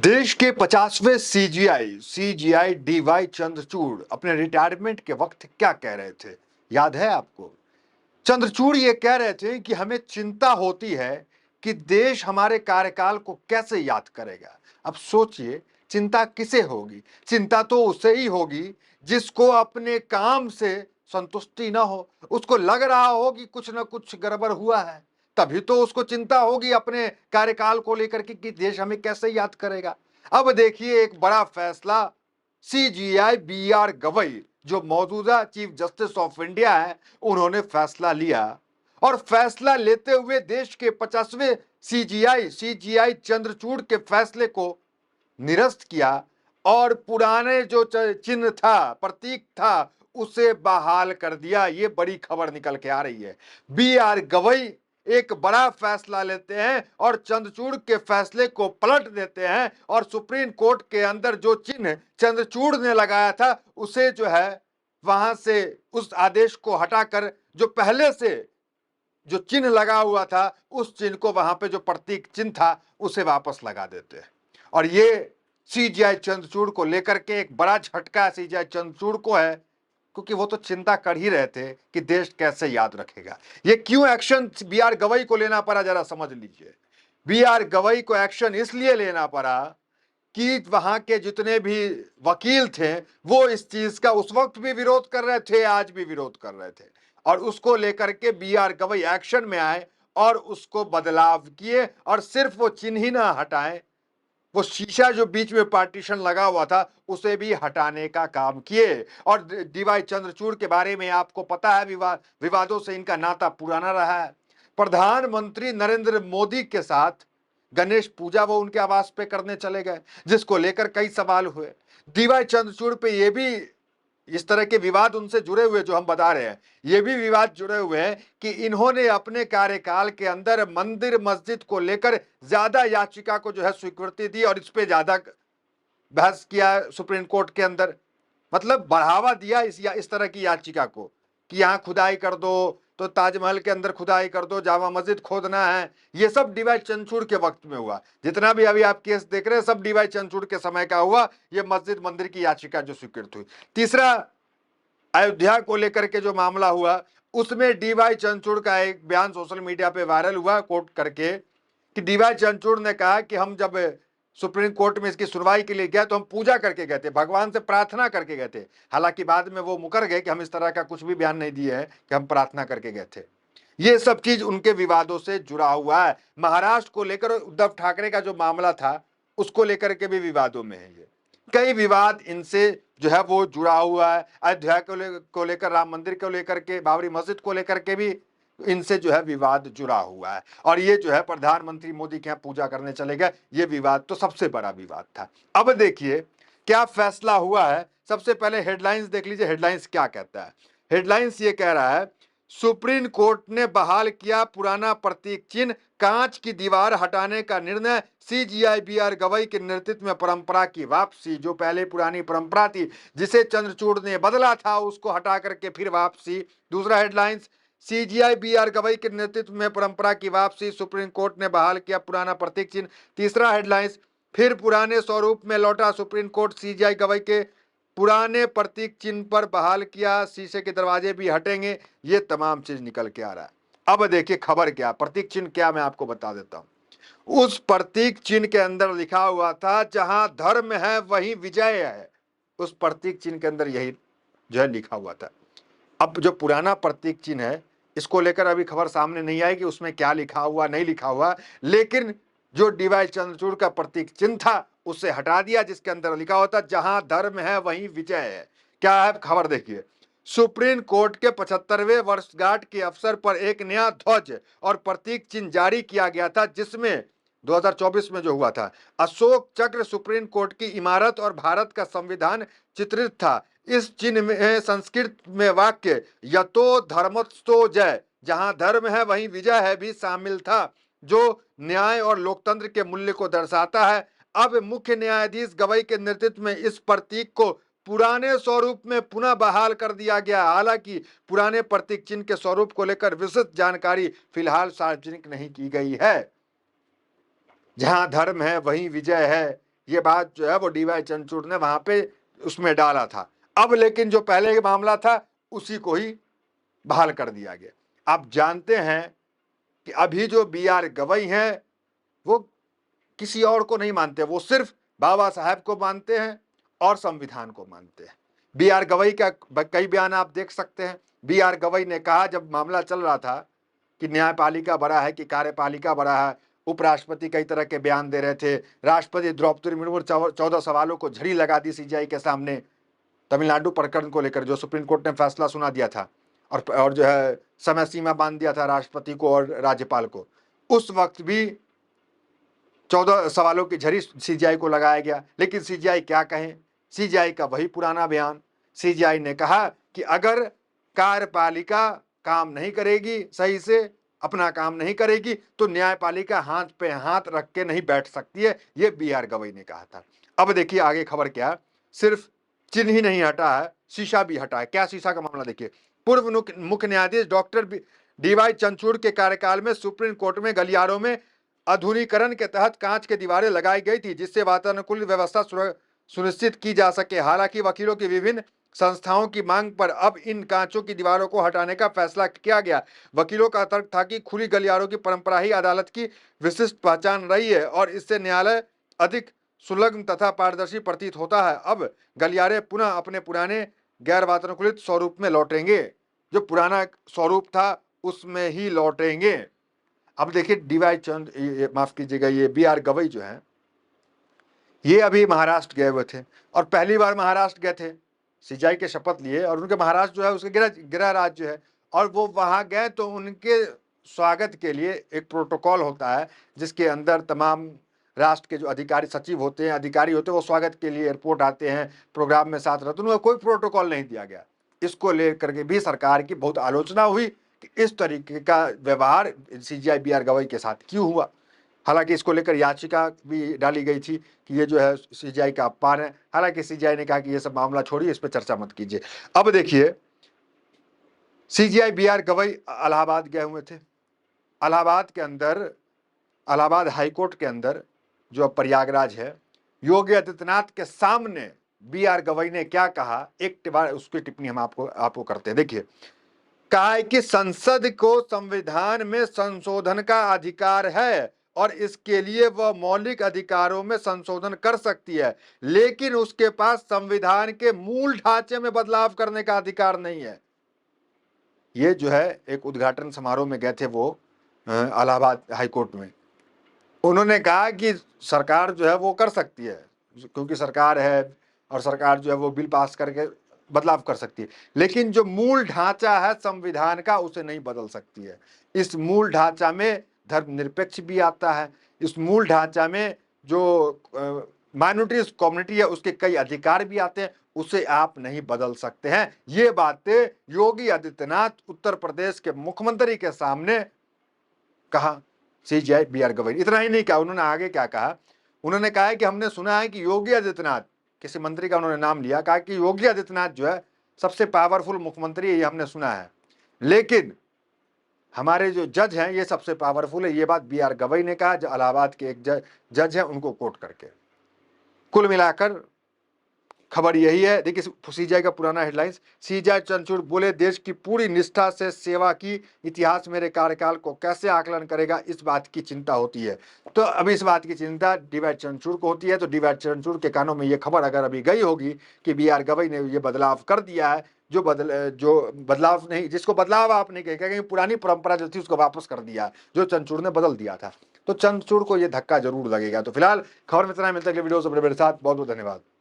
देश के 50वें CGI D Y Chandrachud अपने रिटायरमेंट के वक्त क्या कह रहे थे, याद है आपको? चंद्रचूड़ ये कह रहे थे कि हमें चिंता होती है कि देश हमारे कार्यकाल को कैसे याद करेगा। अब सोचिए, चिंता किसे होगी? चिंता तो उसे ही होगी जिसको अपने काम से संतुष्टि ना हो, उसको लग रहा हो कि कुछ ना कुछ गड़बड़ हुआ है। तभी तो उसको चिंता होगी अपने कार्यकाल को लेकर के कि देश हमें कैसे याद करेगा। अब देखिए, एक बड़ा फैसला सीजीआई बीआर गवई, जो मौजूदा चीफ जस्टिस ऑफ इंडिया है, उन्होंने फैसला लिया। और फैसला लेते हुए देश के 50वें सीजीआई चंद्रचूड़ के फैसले को निरस्त किया और पुराने जो चिन्ह था, प्रतीक था, उसे बहाल कर दिया। ये बड़ी खबर निकल के आ रही है। बीआर गवई एक बड़ा फैसला लेते हैं और चंद्रचूड़ के फैसले को पलट देते हैं और सुप्रीम कोर्ट के अंदर जो चिन्ह चंद्रचूड़ ने लगाया था, उसे जो है वहां से उस आदेश को हटाकर जो पहले से जो चिन्ह लगा हुआ था, उस चिन्ह को, वहां पे जो प्रतीक चिन्ह था, उसे वापस लगा देते हैं। और ये सीजीआई चंद्रचूड़ को लेकर के एक बड़ा झटका सीजीआई चंद्रचूड़ को है, क्योंकि वो तो चिंता कर ही रहे थे कि देश कैसे याद रखेगा। ये क्यों एक्शन बीआर गवई को लेना पड़ा, जरा समझ लीजिए। बीआर गवई को एक्शन इसलिए लेना पड़ा कि वहां के जितने भी वकील थे, वो इस चीज का उस वक्त भी विरोध कर रहे थे, आज भी विरोध कर रहे थे। और उसको लेकर के बीआर गवई एक्शन में आए और उसको बदलाव किए और सिर्फ वो चिन्ह ही ना हटाए, वो शीशा जो बीच में पार्टीशन लगा हुआ था, उसे भी हटाने का काम किए। और डीवाई चंद्रचूड़ के बारे में आपको पता है, विवादों से इनका नाता पुराना रहा है। प्रधानमंत्री नरेंद्र मोदी के साथ गणेश पूजा वो उनके आवास पे करने चले गए, जिसको लेकर कई सवाल हुए। डीवाई चंद्रचूड़ पे ये भी इस तरह के विवाद उनसे जुड़े हुए, जो हम बता रहे हैं, ये भी विवाद जुड़े हुए हैं कि इन्होंने अपने कार्यकाल के अंदर मंदिर मस्जिद को लेकर ज्यादा याचिका को जो है स्वीकृति दी और इस पे ज्यादा बहस किया सुप्रीम कोर्ट के अंदर। मतलब बढ़ावा दिया इस तरह की याचिका को कि यहां खुदाई कर दो, तो ताजमहल के अंदर खुदाई कर दो, जामा मस्जिद खोदना है। ये सब डीवाई चंद्रचूड़ के वक्त में हुआ। जितना भी अभी आप केस देख रहे हैं, सब डीवाई चंद्रचूड़ के समय का हुआ। ये मस्जिद मंदिर की याचिका जो स्वीकृत हुई। तीसरा, अयोध्या को लेकर के जो मामला हुआ, उसमें डीवाई चंद्रचूड़ का एक बयान सोशल मीडिया पे वायरल हुआ, कोट करके, कि डीवाई चंद्रचूड़ ने कहा कि हम जब सुप्रीम कोर्ट में इसकी सुनवाई के लिए गए तो हम पूजा करके गए थे, भगवान से प्रार्थना करके गए थे। हालांकि बाद में वो मुकर गए कि हम इस तरह का कुछ भी बयान नहीं दिए हैं कि हम प्रार्थना करके गए थे। ये सब चीज उनके विवादों से जुड़ा हुआ है। महाराष्ट्र को लेकर उद्धव ठाकरे का जो मामला था, उसको लेकर के भी विवादों में है। ये कई विवाद इनसे जो है वो जुड़ा हुआ है। अयोध्या को लेकर, राम मंदिर को लेकर के, बाबरी मस्जिद को लेकर के भी इनसे जो है विवाद जुड़ा हुआ है। और ये जो है प्रधानमंत्री मोदी के यहाँ पूजा करने चले गए, ये विवाद तो सबसे बड़ा विवाद था। अब देखिए क्या फैसला हुआ है। सबसे पहले हेडलाइंस देख लीजिए, हेडलाइंस क्या कहता है। हेडलाइंस ये कह रहा है, सुप्रीम कोर्ट ने बहाल किया पुराना प्रतीक चिन्ह, कांच की दीवार हटाने का निर्णय, सीजीआई बीआर गवई के नेतृत्व में परंपरा की वापसी। जो पहले पुरानी परंपरा थी, जिसे चंद्रचूड़ ने बदला था, उसको हटा करके फिर वापसी। दूसरा हेडलाइंस, सीजीआई बीआर गवई के नेतृत्व में परंपरा की वापसी, सुप्रीम कोर्ट ने बहाल किया पुराना प्रतीक चिन्ह। तीसरा हेडलाइंस, फिर पुराने स्वरूप में लौटा सुप्रीम कोर्ट, सीजीआई गवई के पुराने प्रतीक चिन्ह पर बहाल किया, शीशे के दरवाजे भी हटेंगे। ये तमाम चीज निकल के आ रहा है। अब देखिए खबर क्या, प्रतीक चिन्ह क्या, मैं आपको बता देता हूं। उस प्रतीक चिन्ह के अंदर लिखा हुआ था, जहां धर्म है वहीं विजय है। उस प्रतीक चिन्ह के अंदर यही जो है लिखा हुआ था। अब जो पुराना प्रतीक चिन्ह है, इसको लेकर अभी खबर सामने नहीं आई कि उसमें क्या लिखा हुआ, नहीं लिखा हुआ। लेकिन जो डीवाई चंद्रचूड़ का प्रतीक चिन्ह था, उसे हटा दिया, जिसके अंदर लिखा होता, जहां धर्म है वहीं विजय है। क्या है खबर, देखिए। सुप्रीम कोर्ट के 75वें वर्षगांठ के अवसर पर एक नया ध्वज और प्रतीक चिन्ह जारी किया गया था, जिसमें 2024 में जो हुआ था, अशोक चक्र, सुप्रीम कोर्ट की इमारत और भारत का संविधान चित्रित था। इस चिन्ह में संस्कृत में वाक्य यतो धर्मस्तो जय, जहां धर्म है वहीं विजय है, भी शामिल था, जो न्याय और लोकतंत्र के मूल्य को दर्शाता है। अब मुख्य न्यायाधीश गवई के नेतृत्व में इस प्रतीक को पुराने स्वरूप में पुनः बहाल कर दिया गया। हालांकि पुराने प्रतीक चिन्ह के स्वरूप को लेकर विस्तृत जानकारी फिलहाल सार्वजनिक नहीं की गई है। जहां धर्म है वहीं विजय है, ये बात जो है वो डीवाई चंद्रचूड़ ने वहां पे उसमें डाला था। अब लेकिन जो पहले का मामला था उसी को ही बहाल कर दिया गया। आप जानते हैं कि अभी जो बी आर गवई हैं वो किसी और को नहीं मानते, वो सिर्फ बाबा साहेब को मानते हैं और संविधान को मानते हैं। बी आर गवई का कई बयान आप देख सकते हैं। बी आर गवई ने कहा, जब मामला चल रहा था कि न्यायपालिका बड़ा है कि कार्यपालिका बड़ा है, उपराष्ट्रपति कई तरह के बयान दे रहे थे, राष्ट्रपति द्रौपदी मुर्मू 14 सवालों को झड़ी लगा दी सीजीआई के सामने तमिलनाडु प्रकरण को लेकर, जो सुप्रीम कोर्ट ने फैसला सुना दिया था और जो है समय सीमा बांध दिया था राष्ट्रपति को और राज्यपाल को। उस वक्त भी 14 सवालों की झड़ी सीजीआई को लगाया गया। लेकिन सीजीआई क्या कहें, सीजीआई का वही पुराना बयान। सीजीआई ने कहा कि अगर कार्यपालिका काम नहीं करेगी, सही से अपना काम नहीं करेगी, तो न्यायपालिका हाथ पे हाथ रख के नहीं बैठ सकती है, ये बी आर गवई ने कहा था। अब देखिए आगे खबर क्या, सिर्फ चिन्ह ही नहीं हटा है, शीशा भी हटा है। क्या शीशा का मामला देखिए। पूर्व मुख्य न्यायाधीश डॉक्टर डीवाई चंद्रचूड़ के कार्यकाल में सुप्रीम कोर्ट में गलियारों में आधुनिकीकरण के तहत कांच की दीवारें लगाई गई थी, जिससे वातानुकूलित व्यवस्था सुनिश्चित की जा सके। हालांकि वकीलों की विभिन्न संस्थाओं की मांग पर अब इन कांचों की दीवारों को हटाने का फैसला किया गया। वकीलों का तर्क था कि खुली गलियारों की परंपरा ही अदालत की विशिष्ट पहचान रही है और इससे न्यायालय अधिक सुलग्न तथा पारदर्शी प्रतीत होता है। अब गलियारे पुनः अपने पुराने गैर वातानुकूलित स्वरूप में लौटेंगे, जो पुराना स्वरूप था उसमें ही लौटेंगे। अब देखिए डीवाई चंद, माफ कीजिएगा, ये बी आर गवई जो है ये अभी महाराष्ट्र गए हुए थे और पहली बार महाराष्ट्र गए थे, सीजीआई के शपथ लिए, और उनके महाराष्ट्र जो है उसके गृह राज्य है, और वो वहां गए तो उनके स्वागत के लिए एक प्रोटोकॉल होता है जिसके अंदर तमाम राष्ट्र के जो अधिकारी सचिव होते हैं, अधिकारी होते हैं, वो स्वागत के लिए एयरपोर्ट आते हैं, प्रोग्राम में साथ रहते हैं। उनको कोई प्रोटोकॉल नहीं दिया गया। इसको लेकर के भी सरकार की बहुत आलोचना हुई कि इस तरीके का व्यवहार सीजीआई बी आर गवई के साथ क्यों हुआ। हालांकि इसको लेकर याचिका भी डाली गई थी कि ये जो है सीजीआई का अपमान है। हालांकि सीजीआई ने कहा कि ये सब मामला छोड़िए, इस पर चर्चा मत कीजिए। अब देखिए CJI B R Gavai Allahabad गए हुए थे। इलाहाबाद के अंदर, इलाहाबाद हाईकोर्ट के अंदर जो प्रयागराज है, योगी आदित्यनाथ के सामने बी आर गवई ने क्या कहा, एक बार उसकी टिप्पणी हम आपको करते हैं। देखिए, कहा है कि संसद को संविधान में संशोधन का अधिकार है और इसके लिए वह मौलिक अधिकारों में संशोधन कर सकती है, लेकिन उसके पास संविधान के मूल ढांचे में बदलाव करने का अधिकार नहीं है। ये जो है एक उद्घाटन समारोह में गए थे वो इलाहाबाद हाईकोर्ट में। उन्होंने कहा कि सरकार जो है वो कर सकती है, क्योंकि सरकार है और सरकार जो है वो बिल पास करके बदलाव कर सकती है, लेकिन जो मूल ढांचा है संविधान का उसे नहीं बदल सकती है। इस मूल ढांचा में धर्मनिरपेक्ष भी आता है, इस मूल ढांचा में जो माइनॉरिटीज कम्युनिटी है उसके कई अधिकार भी आते हैं, उसे आप नहीं बदल सकते हैं। ये बातें योगी आदित्यनाथ उत्तर प्रदेश के मुख्यमंत्री के सामने कहा सीजीआई बी आर गवई। इतना ही नहीं कहा, उन्होंने आगे क्या कहा, उन्होंने कहा कि हमने सुना है कि योगी आदित्यनाथ, किसी मंत्री का उन्होंने नाम लिया, कहा कि योगी आदित्यनाथ जो है सबसे पावरफुल मुख्यमंत्री है, ये हमने सुना है, लेकिन हमारे जो जज हैं ये सबसे पावरफुल है। ये बात बी आर गवई ने कहा, जो इलाहाबाद के एक जज है, उनको कोट करके। कुल मिलाकर खबर यही है। देखिए सीजीआई का पुराना हेडलाइंस, सीजीआई चंद्रचूड़ बोले देश की पूरी निष्ठा से सेवा की, इतिहास मेरे कार्यकाल को कैसे आकलन करेगा, इस बात की चिंता होती है। तो अभी इस बात की चिंता डीवाई चंद्रचूड़ को होती है। तो डीवाई चंद्रचूड़ के कानों में ये खबर अगर अभी गई होगी कि बी आर गवई ने ये बदलाव कर दिया है, जो बदलाव नहीं, जिसको बदलाव आप नहीं कहेंगे, पुरानी परंपरा जो थी उसको वापस कर दिया, जो चंद्रचूड़ ने बदल दिया था, तो चंद्रचूड़ को ये धक्का जरूर लगेगा। तो फिलहाल खबर में इतना, मिलता है वीडियो से मेरे साथ। बहुत बहुत धन्यवाद।